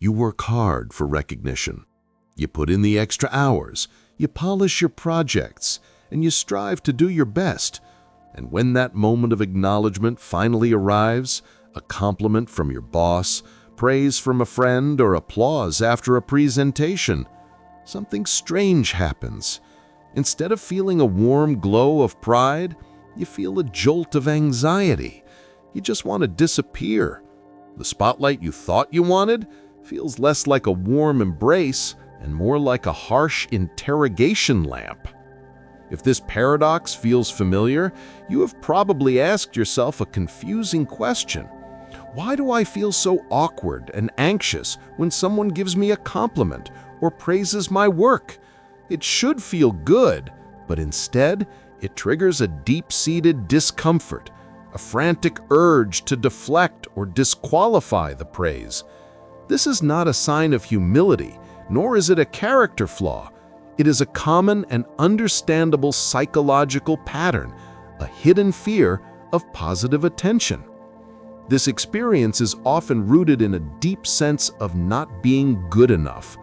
You work hard for recognition. You put in the extra hours, you polish your projects, and you strive to do your best. And when that moment of acknowledgement finally arrives, a compliment from your boss, praise from a friend, or applause after a presentation, something strange happens. Instead of feeling a warm glow of pride, you feel a jolt of anxiety. You just want to disappear. The spotlight you thought you wanted feels less like a warm embrace and more like a harsh interrogation lamp. If this paradox feels familiar, you have probably asked yourself a confusing question. Why do I feel so awkward and anxious when someone gives me a compliment or praises my work? It should feel good, but instead, it triggers a deep-seated discomfort, a frantic urge to deflect or disqualify the praise. This is not a sign of humility, nor is it a character flaw. It is a common and understandable psychological pattern, a hidden fear of positive attention. This experience is often rooted in a deep sense of not being good enough.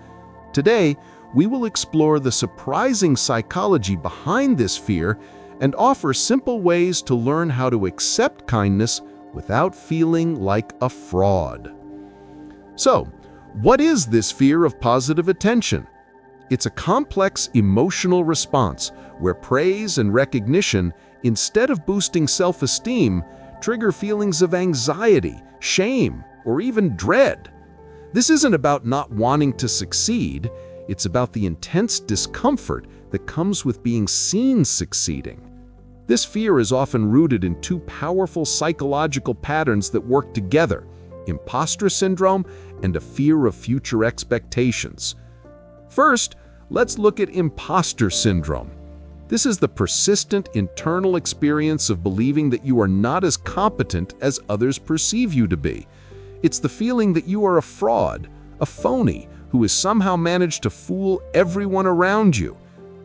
Today, we will explore the surprising psychology behind this fear and offer simple ways to learn how to accept kindness without feeling like a fraud. So, what is this fear of positive attention? It's a complex emotional response where praise and recognition, instead of boosting self-esteem, trigger feelings of anxiety, shame, or even dread. This isn't about not wanting to succeed, it's about the intense discomfort that comes with being seen succeeding. This fear is often rooted in two powerful psychological patterns that work together: imposter syndrome and a fear of future expectations. First, let's look at imposter syndrome. This is the persistent internal experience of believing that you are not as competent as others perceive you to be. It's the feeling that you are a fraud, a phony, who has somehow managed to fool everyone around you.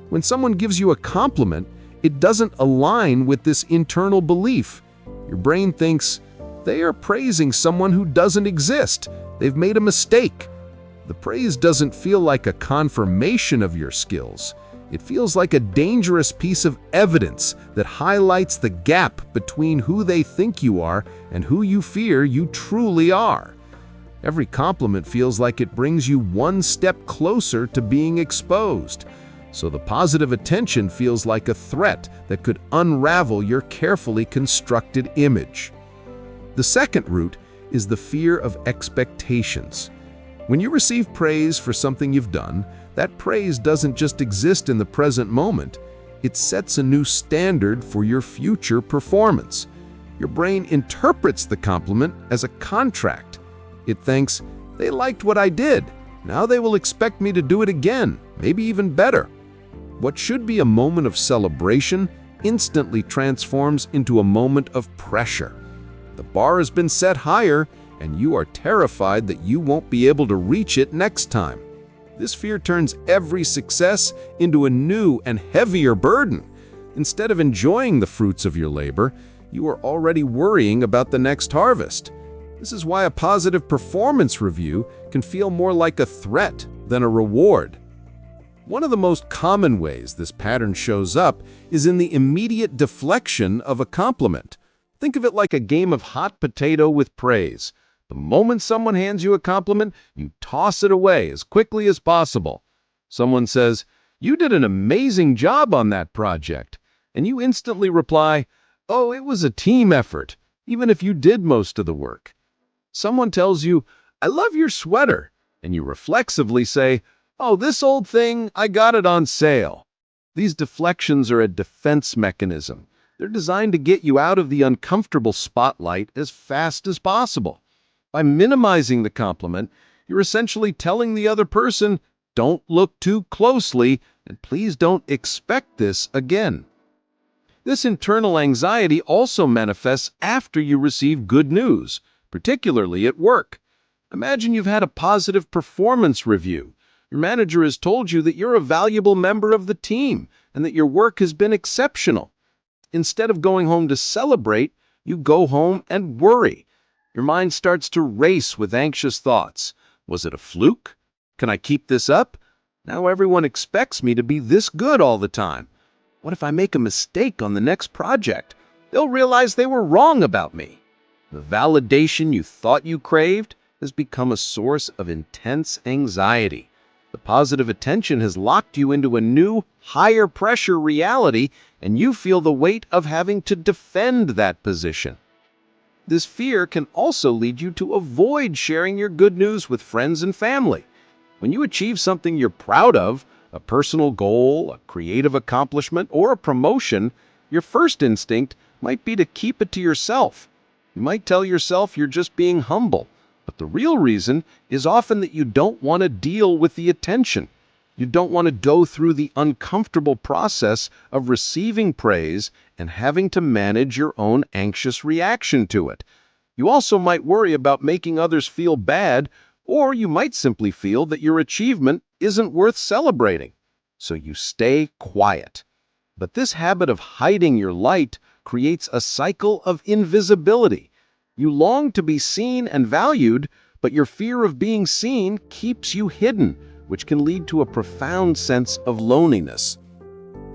When someone gives you a compliment, it doesn't align with this internal belief. Your brain thinks, they are praising someone who doesn't exist. They've made a mistake. The praise doesn't feel like a confirmation of your skills. It feels like a dangerous piece of evidence that highlights the gap between who they think you are and who you fear you truly are. Every compliment feels like it brings you one step closer to being exposed. So the positive attention feels like a threat that could unravel your carefully constructed image. The second root is the fear of expectations. When you receive praise for something you've done, that praise doesn't just exist in the present moment. It sets a new standard for your future performance. Your brain interprets the compliment as a contract. It thinks, they liked what I did. Now they will expect me to do it again, maybe even better. What should be a moment of celebration instantly transforms into a moment of pressure. The bar has been set higher, and you are terrified that you won't be able to reach it next time. This fear turns every success into a new and heavier burden. Instead of enjoying the fruits of your labor, you are already worrying about the next harvest. This is why a positive performance review can feel more like a threat than a reward. One of the most common ways this pattern shows up is in the immediate deflection of a compliment. Think of it like a game of hot potato with praise. The moment someone hands you a compliment, you toss it away as quickly as possible. Someone says, "You did an amazing job on that project," and you instantly reply, "Oh, it was a team effort," even if you did most of the work. Someone tells you, "I love your sweater," and you reflexively say, "Oh, this old thing, I got it on sale." These deflections are a defense mechanism. They're designed to get you out of the uncomfortable spotlight as fast as possible. By minimizing the compliment, you're essentially telling the other person, "Don't look too closely, and please don't expect this again." This internal anxiety also manifests after you receive good news, particularly at work. Imagine you've had a positive performance review. Your manager has told you that you're a valuable member of the team and that your work has been exceptional. Instead of going home to celebrate, you go home and worry. Your mind starts to race with anxious thoughts. Was it a fluke? Can I keep this up? Now everyone expects me to be this good all the time. What if I make a mistake on the next project? They'll realize they were wrong about me. The validation you thought you craved has become a source of intense anxiety. The positive attention has locked you into a new, higher pressure reality, and you feel the weight of having to defend that position. This fear can also lead you to avoid sharing your good news with friends and family. When you achieve something you're proud of, a personal goal, a creative accomplishment, or a promotion, your first instinct might be to keep it to yourself. You might tell yourself you're just being humble, but the real reason is often that you don't want to deal with the attention. You don't want to go through the uncomfortable process of receiving praise and having to manage your own anxious reaction to it. You also might worry about making others feel bad, or you might simply feel that your achievement isn't worth celebrating. So you stay quiet. But this habit of hiding your light creates a cycle of invisibility. You long to be seen and valued, but your fear of being seen keeps you hidden, which can lead to a profound sense of loneliness.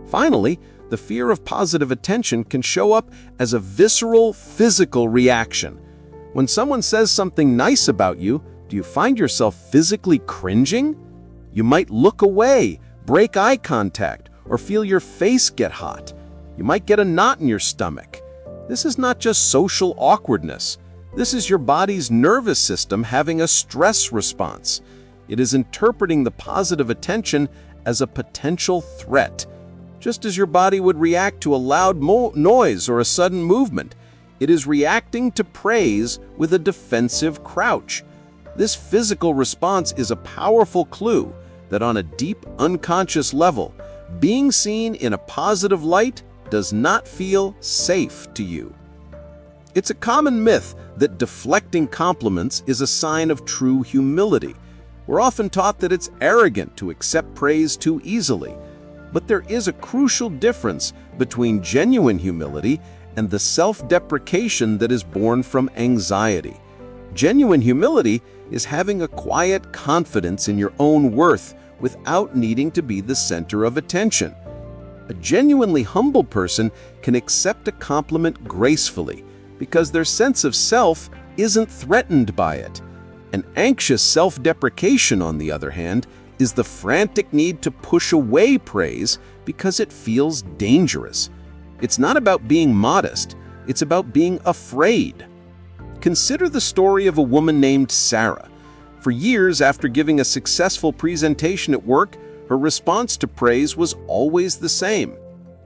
Finally, the fear of positive attention can show up as a visceral, physical reaction. When someone says something nice about you, do you find yourself physically cringing? You might look away, break eye contact, or feel your face get hot. You might get a knot in your stomach. This is not just social awkwardness. This is your body's nervous system having a stress response. It is interpreting the positive attention as a potential threat. Just as your body would react to a loud noise or a sudden movement, it is reacting to praise with a defensive crouch. This physical response is a powerful clue that on a deep, unconscious level, being seen in a positive light does not feel safe to you. It's a common myth that deflecting compliments is a sign of true humility. We're often taught that it's arrogant to accept praise too easily, but there is a crucial difference between genuine humility and the self-deprecation that is born from anxiety. Genuine humility is having a quiet confidence in your own worth without needing to be the center of attention. A genuinely humble person can accept a compliment gracefully because their sense of self isn't threatened by it. An anxious self-deprecation, on the other hand, is the frantic need to push away praise because it feels dangerous. It's not about being modest, it's about being afraid. Consider the story of a woman named Sarah. For years after giving a successful presentation at work, her response to praise was always the same.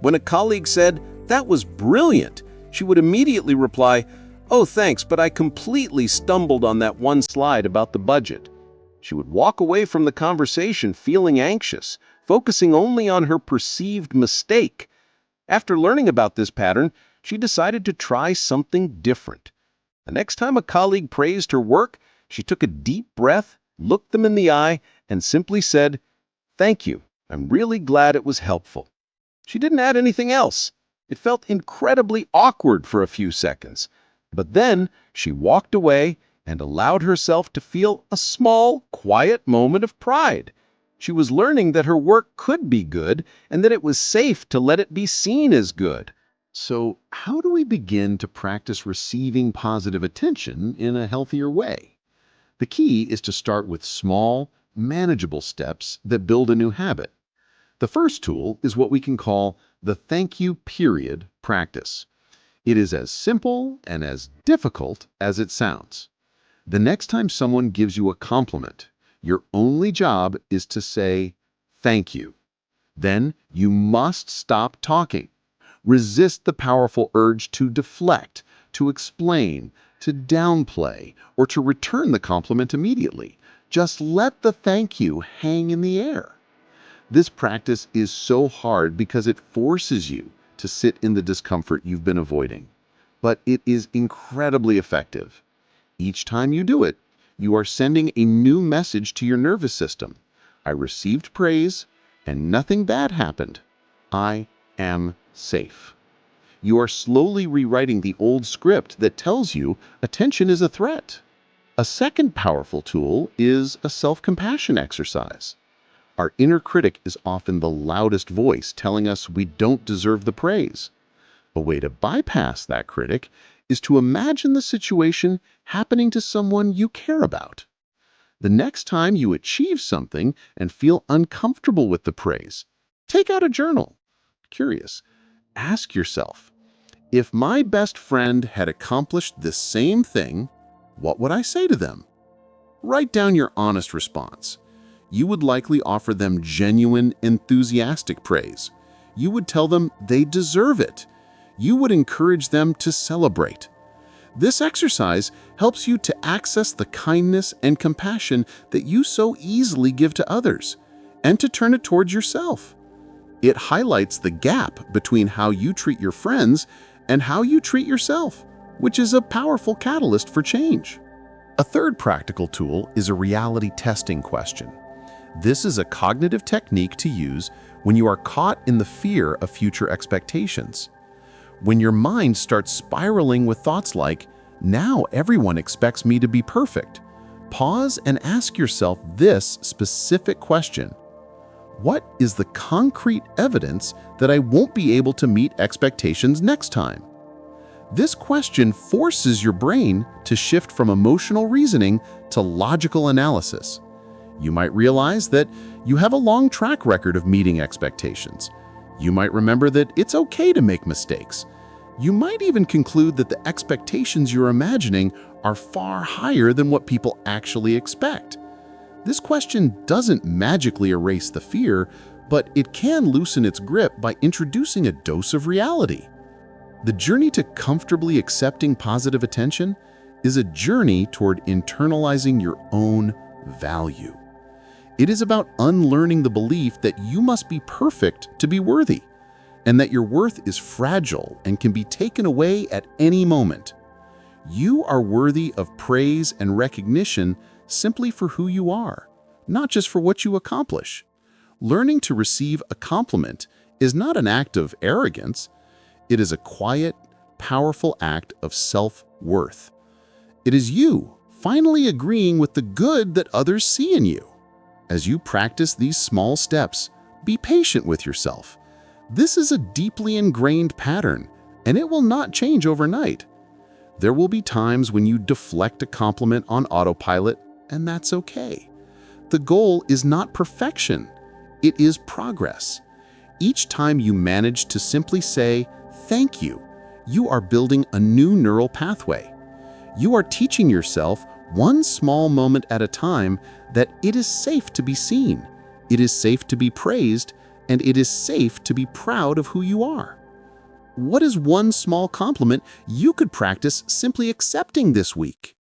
When a colleague said, "That was brilliant," she would immediately reply, "Oh, thanks, but I completely stumbled on that one slide about the budget." She would walk away from the conversation feeling anxious, focusing only on her perceived mistake. After learning about this pattern, she decided to try something different. The next time a colleague praised her work, she took a deep breath, looked them in the eye, and simply said, "Thank you. I'm really glad it was helpful." She didn't add anything else. It felt incredibly awkward for a few seconds. But then she walked away and allowed herself to feel a small, quiet moment of pride. She was learning that her work could be good and that it was safe to let it be seen as good. So, how do we begin to practice receiving positive attention in a healthier way? The key is to start with small, manageable steps that build a new habit. The first tool is what we can call the thank you period practice. It is as simple and as difficult as it sounds. The next time someone gives you a compliment, your only job is to say thank you. Then you must stop talking. Resist the powerful urge to deflect, to explain, to downplay, or to return the compliment immediately. Just let the thank you hang in the air. This practice is so hard because it forces you to sit in the discomfort you've been avoiding. But it is incredibly effective. Each time you do it, you are sending a new message to your nervous system. I received praise, and nothing bad happened. I am safe. You are slowly rewriting the old script that tells you attention is a threat. A second powerful tool is a self-compassion exercise. Our inner critic is often the loudest voice telling us we don't deserve the praise. A way to bypass that critic is to imagine the situation happening to someone you care about. The next time you achieve something and feel uncomfortable with the praise, take out a journal. Curious. Ask yourself, if my best friend had accomplished this same thing, what would I say to them? Write down your honest response. You would likely offer them genuine, enthusiastic praise. You would tell them they deserve it. You would encourage them to celebrate. This exercise helps you to access the kindness and compassion that you so easily give to others, and to turn it towards yourself. It highlights the gap between how you treat your friends and how you treat yourself, which is a powerful catalyst for change. A third practical tool is a reality testing question. This is a cognitive technique to use when you are caught in the fear of future expectations. When your mind starts spiraling with thoughts like, "Now everyone expects me to be perfect," pause and ask yourself this specific question. What is the concrete evidence that I won't be able to meet expectations next time? This question forces your brain to shift from emotional reasoning to logical analysis. You might realize that you have a long track record of meeting expectations. You might remember that it's okay to make mistakes. You might even conclude that the expectations you're imagining are far higher than what people actually expect. This question doesn't magically erase the fear, but it can loosen its grip by introducing a dose of reality. The journey to comfortably accepting positive attention is a journey toward internalizing your own value. It is about unlearning the belief that you must be perfect to be worthy, and that your worth is fragile and can be taken away at any moment. You are worthy of praise and recognition simply for who you are, not just for what you accomplish. Learning to receive a compliment is not an act of arrogance. It is a quiet, powerful act of self-worth. It is you finally agreeing with the good that others see in you. As you practice these small steps, be patient with yourself. This is a deeply ingrained pattern, and it will not change overnight. There will be times when you deflect a compliment on autopilot, and that's okay. The goal is not perfection, it is progress. Each time you manage to simply say, "Thank you," you are building a new neural pathway. You are teaching yourself one small moment at a time that it is safe to be seen, it is safe to be praised, and it is safe to be proud of who you are. What is one small compliment you could practice simply accepting this week?